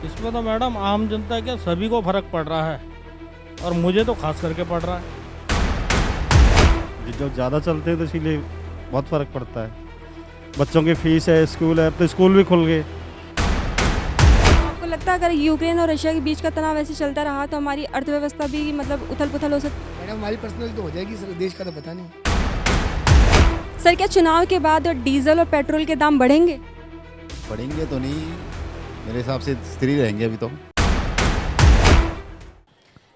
इसमें तो मैडम आम जनता क्या सभी को फर्क पड़ रहा है और मुझे तो खास करके पड़ रहा है। जो ज़्यादा चलते हैं तो इसीलिए बहुत फ़र्क पड़ता है। बच्चों की फीस है, स्कूल है, अब तो स्कूल भी खुल गए। आपको लगता है अगर यूक्रेन और रशिया के बीच का तनाव ऐसे चलता रहा तो हमारी अर्थव्यवस्था भी मतलब उथल पुथल हो सकती है? मैडम हमारी पर्सनल तो हो जाएगी सर, देश का तो पता नहीं। सर क्या चुनाव के बाद डीजल और पेट्रोल के दाम बढ़ेंगे? पढ़ेंगे तो नहीं, मेरे हिसाब से स्थिर ही रहेंगे अभी तो।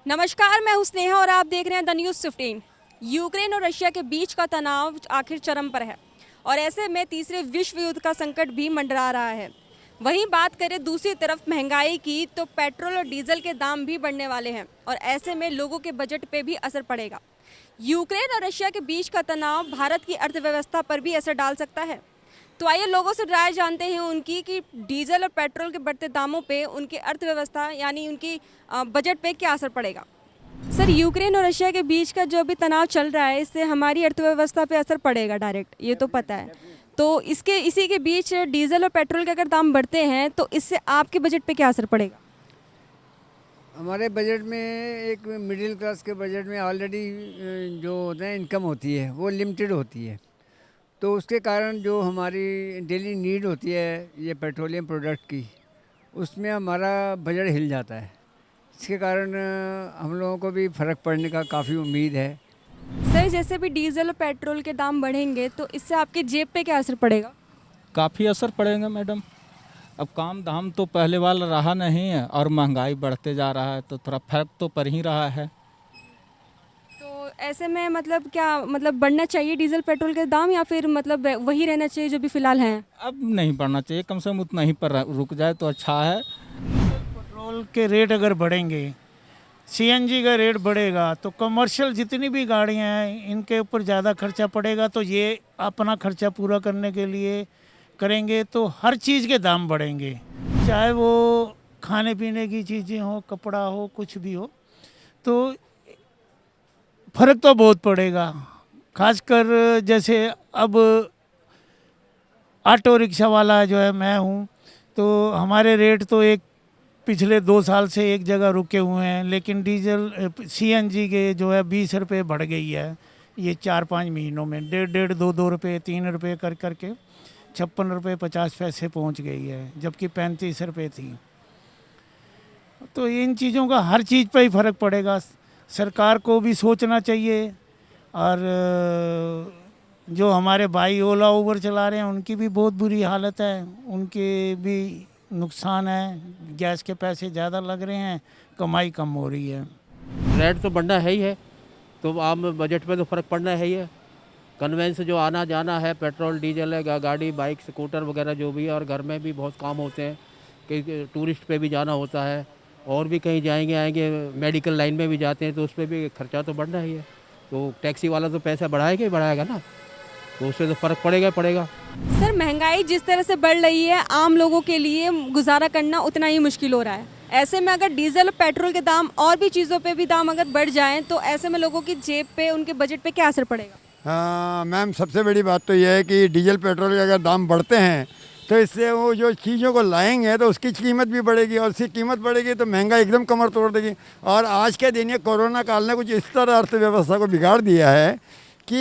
नमस्कार, मैं हूं स्नेहा और आप देख रहे हैं द न्यूज़ 15। यूक्रेन और रशिया के बीच का तनाव आखिर चरम पर है और ऐसे में तीसरे विश्व युद्ध का संकट भी मंडरा रहा है। वहीं बात करें दूसरी तरफ महंगाई की तो पेट्रोल और डीजल के दाम भी बढ़ने वाले हैं और ऐसे में लोगों के बजट पे भी असर पड़ेगा। यूक्रेन और रशिया के बीच का तनाव भारत की अर्थव्यवस्था पर भी असर डाल सकता है। तो आइए लोगों से राय जानते हैं उनकी कि डीजल और पेट्रोल के बढ़ते दामों पे उनकी अर्थव्यवस्था यानी उनकी बजट पे क्या असर पड़ेगा। सर यूक्रेन और रशिया के बीच का जो भी तनाव चल रहा है इससे हमारी अर्थव्यवस्था पे असर पड़ेगा डायरेक्ट, ये तो पता है। तो इसी के बीच डीजल और पेट्रोल के अगर दाम बढ़ते हैं तो इससे आपके बजट पे क्या असर पड़ेगा? हमारे बजट में एक मिडिल क्लास के बजट में ऑलरेडी जो होता है इनकम होती है वो लिमिटेड होती है, तो उसके कारण जो हमारी डेली नीड होती है ये पेट्रोलियम प्रोडक्ट की, उसमें हमारा बजट हिल जाता है। इसके कारण हम लोगों को भी फ़र्क पड़ने का काफ़ी उम्मीद है। सर जैसे भी डीजल और पेट्रोल के दाम बढ़ेंगे तो इससे आपके जेब पे क्या असर पड़ेगा? काफ़ी असर पड़ेगा मैडम। अब काम धाम तो पहले वाला रहा नहीं है और महंगाई बढ़ते जा रहा है तो थोड़ा फर्क तो पड़ ही रहा है। तो ऐसे में मतलब क्या मतलब बढ़ना चाहिए डीजल पेट्रोल के दाम या फिर मतलब वही रहना चाहिए जो भी फिलहाल हैं? अब नहीं बढ़ना चाहिए, कम से कम उतना ही पर रुक जाए तो अच्छा है। पेट्रोल के रेट अगर बढ़ेंगे, सीएनजी का रेट बढ़ेगा तो कमर्शियल जितनी भी गाड़ियां हैं इनके ऊपर ज़्यादा खर्चा पड़ेगा, तो ये अपना खर्चा पूरा करने के लिए करेंगे तो हर चीज़ के दाम बढ़ेंगे, चाहे वो खाने पीने की चीज़ें हो, कपड़ा हो, कुछ भी हो, तो फ़र्क तो बहुत पड़ेगा। खासकर जैसे अब ऑटो रिक्शा वाला जो है मैं हूँ, तो हमारे रेट तो एक पिछले 2 साल से एक जगह रुके हुए हैं, लेकिन डीजल सीएनजी के जो है 20 रुपये बढ़ गई है ये 4-5 महीनों में, 1.5 2 रुपये 3 रुपये कर करके 56 रुपये 50 पैसे पहुंच गई है, जबकि 35 रुपये थी। तो इन चीज़ों का हर चीज़ पे ही फ़र्क पड़ेगा। सरकार को भी सोचना चाहिए और जो हमारे भाई ओला उबर चला रहे हैं उनकी भी बहुत बुरी हालत है, उनके भी नुकसान है, गैस के पैसे ज़्यादा लग रहे हैं, कमाई कम हो रही है। रेट तो बढ़ना है ही है, तो आम बजट में तो फ़र्क पड़ना है ही है। कन्वेंस जो आना जाना है, पेट्रोल डीजल है, गाड़ी बाइक स्कूटर वगैरह जो भी है, और घर में भी बहुत काम होते हैं, कहीं टूरिस्ट पे भी जाना होता है और भी कहीं जाएंगे आएंगे, मेडिकल लाइन में भी जाते हैं तो उस पर भी खर्चा तो बढ़ना ही है। तो टैक्सी वाला तो पैसा बढ़ाएगा ही बढ़ाएगा ना, तो उससे तो फ़र्क पड़ेगा ही पड़ेगा। सर महंगाई जिस तरह से बढ़ रही है आम लोगों के लिए गुजारा करना उतना ही मुश्किल हो रहा है। ऐसे में अगर डीजल और पेट्रोल के दाम और भी चीज़ों पे भी दाम अगर बढ़ जाएं तो ऐसे में लोगों की जेब पे उनके बजट पे क्या असर पड़ेगा? मैम सबसे बड़ी बात तो यह है कि डीजल पेट्रोल के अगर दाम बढ़ते हैं तो इससे वो जो चीज़ों को लाएंगे तो उसकी कीमत भी बढ़ेगी, और उसकी कीमत बढ़ेगी तो महंगाई एकदम कमर तोड़ देगी। और आज के दिन ये कोरोना काल ने कुछ इस तरह अर्थव्यवस्था को बिगाड़ दिया है कि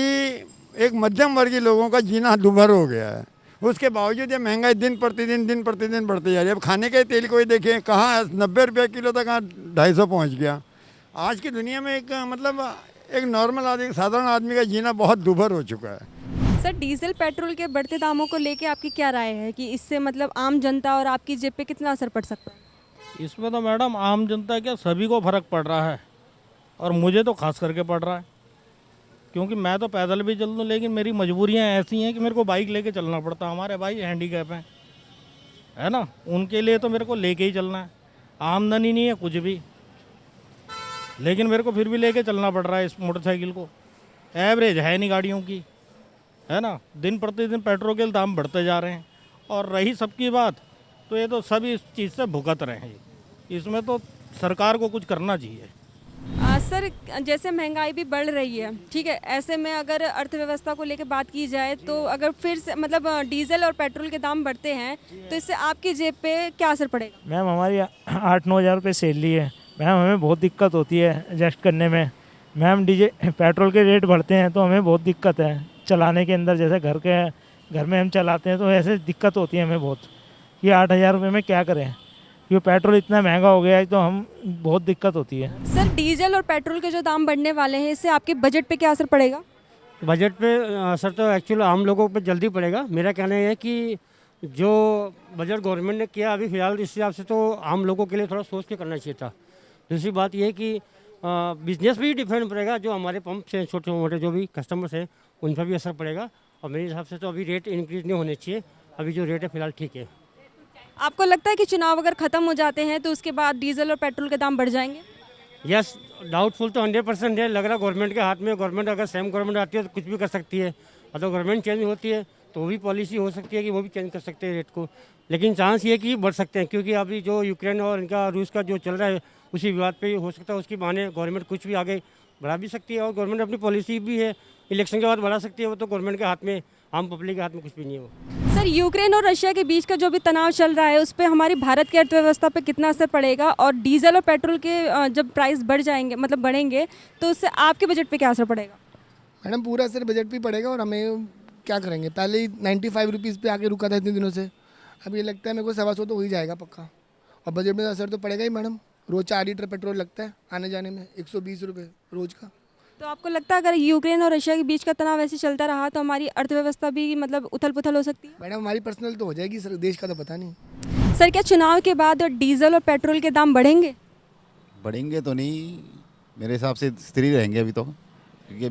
एक मध्यम वर्गीय लोगों का जीना दुभर हो गया है। उसके बावजूद ये महंगाई दिन प्रतिदिन बढ़ती जा रही है। अब खाने के तेल को ही देखें, कहाँ 90 रुपये किलो तक, कहाँ 250 पहुँच गया। आज की दुनिया में एक मतलब एक नॉर्मल आदमी, साधारण आदमी का जीना बहुत दुभर हो चुका है। सर डीजल पेट्रोल के बढ़ते दामों को लेके आपकी क्या राय है कि इससे मतलब आम जनता और आपकी जेब पे कितना असर पड़ सकता है? इसमें तो मैडम आम जनता क्या सभी को फर्क पड़ रहा है और मुझे तो खास करके पड़ रहा है, क्योंकि मैं तो पैदल भी चल दूँ लेकिन मेरी मजबूरियाँ ऐसी हैं कि मेरे को बाइक लेके चलना पड़ता। हमारे भाई हैंडीकैप हैं, है ना, उनके लिए तो मेरे को लेके ही चलना है। आमदनी नहीं है कुछ भी, लेकिन मेरे को फिर भी लेके चलना पड़ रहा है इस मोटरसाइकिल को। एवरेज है नहीं गाड़ियों की, है ना। दिन प्रतिदिन पेट्रोल के दाम बढ़ते जा रहे हैं और रही सबकी बात तो ये तो सभी इस चीज़ से भुगत रहे हैं। इसमें तो सरकार को कुछ करना चाहिए। सर जैसे महंगाई भी बढ़ रही है, ठीक है, ऐसे में अगर अर्थव्यवस्था को लेकर बात की जाए तो अगर फिर से मतलब डीजल और पेट्रोल के दाम बढ़ते हैं तो इससे आपकी जेब पे क्या असर पड़ेगा? मैम हमारी 8-9 हज़ार रुपये सैलरी है मैम, हमें बहुत दिक्कत होती है एडजस्ट करने में। मैम डीजल पेट्रोल के रेट बढ़ते हैं तो हमें बहुत दिक्कत है चलाने के अंदर, जैसे घर में हम चलाते हैं तो ऐसे दिक्कत होती है हमें बहुत। ये 8,000 रुपये में क्या करें, ये पेट्रोल इतना महंगा हो गया है तो हम बहुत दिक्कत होती है। सर डीजल और पेट्रोल के जो दाम बढ़ने वाले हैं इससे आपके बजट पे क्या असर पड़ेगा? बजट पे असर तो एक्चुअली आम लोगों पे जल्दी पड़ेगा। मेरा कहना है कि जो बजट गवर्नमेंट ने किया अभी फ़िलहाल इस हिसाब से तो आम लोगों के लिए थोड़ा सोच के करना चाहिए था। दूसरी बात यह है कि बिजनेस भी डिपेंड पड़ेगा, जो हमारे पंप से छोटे मोटे जो भी कस्टमर्स हैं उन पर भी असर पड़ेगा। और मेरे हिसाब से तो अभी रेट इंक्रीज़ नहीं होने चाहिए, अभी जो रेट है फ़िलहाल ठीक है। आपको लगता है कि चुनाव अगर ख़त्म हो जाते हैं तो उसके बाद डीजल और पेट्रोल के दाम बढ़ जाएंगे? यस, डाउटफुल तो 100% है। लग रहा गवर्नमेंट के हाथ में, गवर्नमेंट अगर सेम गवर्नमेंट आती है तो कुछ भी कर सकती है। अगर गवर्नमेंट चेंज होती है तो वो भी पॉलिसी हो सकती है कि वो भी चेंज कर सकते हैं रेट को, लेकिन चांस ये कि बढ़ सकते हैं क्योंकि अभी जो यूक्रेन और इनका रूस का जो चल रहा है उसी विवाद पे हो सकता है। उसकी बहाने गवर्नमेंट कुछ भी आगे बढ़ा भी सकती है और गवर्नमेंट अपनी पॉलिसी भी है इलेक्शन के बाद बढ़ा सकती है। वो तो गवर्नमेंट के हाथ में, आम पब्लिक के हाथ में कुछ भी नहीं है वो। सर यूक्रेन और रशिया के बीच का जो भी तनाव चल रहा है उस पर हमारी भारत की अर्थव्यवस्था पे कितना असर पड़ेगा, और डीजल और पेट्रोल के जब प्राइस बढ़ जाएंगे मतलब बढ़ेंगे तो उससे आपके बजट पे क्या असर पड़ेगा? मैडम पूरा असर बजट पे पड़ेगा और हमें क्या करेंगे। पहले ही 95 रुपीज़ पे आके रुका था इतने दिनों से, अब ये लगता है मेरे को 125 तो हो ही जाएगा पक्का। और बजट में असर तो पड़ेगा ही मैडम। रोज़ 4 लीटर पेट्रोल लगता है आने जाने में, 120 रुपये रोज़ का। तो आपको लगता है अगर यूक्रेन और रशिया के बीच का तनाव ऐसे चलता रहा तो हमारी अर्थव्यवस्था भी मतलब उथल पुथल हो सकती है? मैडम हमारी पर्सनल तो हो जाएगी सर, देश का तो पता नहीं। सर क्या चुनाव के बाद डीजल और पेट्रोल के दाम बढ़ेंगे? बढ़ेंगे तो नहीं, मेरे हिसाब से स्थिर ही रहेंगे अभी तो, क्योंकि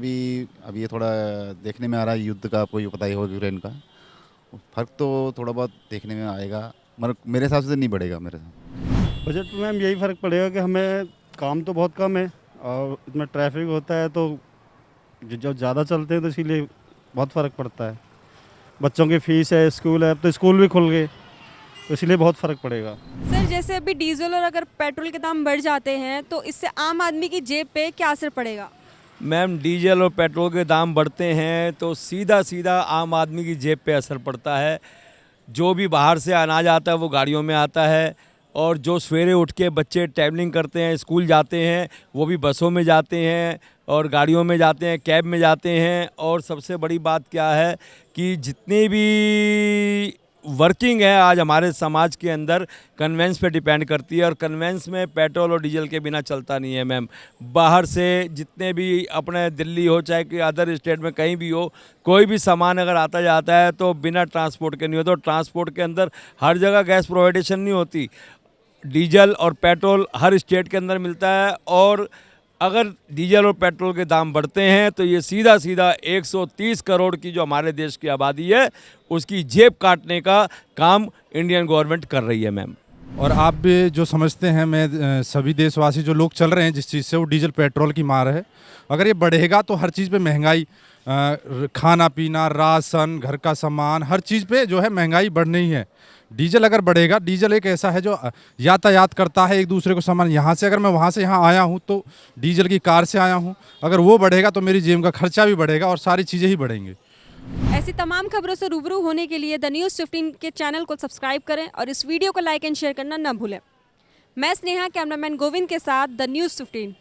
अभी ये थोड़ा देखने में आ रहा है युद्ध का, कोई पता ही हो यूक्रेन का, फ़र्क तो थोड़ा बहुत देखने में आएगा, मगर मेरे हिसाब से तो नहीं बढ़ेगा मेरे हिसाब। बजट में मैम यही फ़र्क पड़ेगा कि हमें काम तो बहुत कम है और इतना ट्रैफिक होता है तो जो ज़्यादा चलते हैं तो इसीलिए बहुत फ़र्क पड़ता है। बच्चों की फ़ीस है, स्कूल है, अब तो स्कूल भी खुल गए तो इसलिए बहुत फ़र्क पड़ेगा। सर जैसे अभी डीजल और अगर पेट्रोल के दाम बढ़ जाते हैं तो इससे आम आदमी की जेब पे क्या असर पड़ेगा? मैम डीजल और पेट्रोल के दाम बढ़ते हैं तो सीधा सीधा आम आदमी की जेब पे असर पड़ता है। जो भी बाहर से अनाज आता है वो गाड़ियों में आता है, और जो सवेरे उठ के बच्चे ट्रैवलिंग करते हैं, स्कूल जाते हैं, वो भी बसों में जाते हैं और गाड़ियों में जाते हैं, कैब में जाते हैं। और सबसे बड़ी बात क्या है कि जितने भी वर्किंग है आज हमारे समाज के अंदर कन्वेंस पे डिपेंड करती है, और कन्वेंस में पेट्रोल और डीजल के बिना चलता नहीं है मैम। बाहर से जितने भी अपने दिल्ली हो चाहे कि अदर स्टेट में कहीं भी हो, कोई भी सामान अगर आता जाता है तो बिना ट्रांसपोर्ट के नहीं होता। ट्रांसपोर्ट के अंदर हर जगह गैस प्रोवाइडेशन नहीं होती, डीजल और पेट्रोल हर स्टेट के अंदर मिलता है। और अगर डीजल और पेट्रोल के दाम बढ़ते हैं तो ये सीधा सीधा 130 करोड़ की जो हमारे देश की आबादी है उसकी जेब काटने का काम इंडियन गवर्नमेंट कर रही है मैम। और आप भी जो समझते हैं, मैं सभी देशवासी जो लोग चल रहे हैं जिस चीज़ से, वो डीजल पेट्रोल की मार है। अगर ये बढ़ेगा तो हर चीज़ पे महंगाई, खाना पीना, राशन, घर का सामान, हर चीज़ पे जो है महंगाई बढ़नी ही है। डीजल अगर बढ़ेगा, डीजल एक ऐसा है जो यातायात करता है एक दूसरे को सामान, यहाँ से अगर मैं वहाँ से यहाँ आया हूँ तो डीजल की कार से आया हूँ, अगर वो बढ़ेगा तो मेरी जेब का खर्चा भी बढ़ेगा और सारी चीज़ें ही बढ़ेंगी। ऐसी तमाम खबरों से रूबरू होने के लिए द न्यूज़ 15 के चैनल को सब्सक्राइब करें और इस वीडियो को लाइक एंड शेयर करना न भूलें। मैं स्नेहा, कैमरामैन गोविंद के साथ द न्यूज़ 15।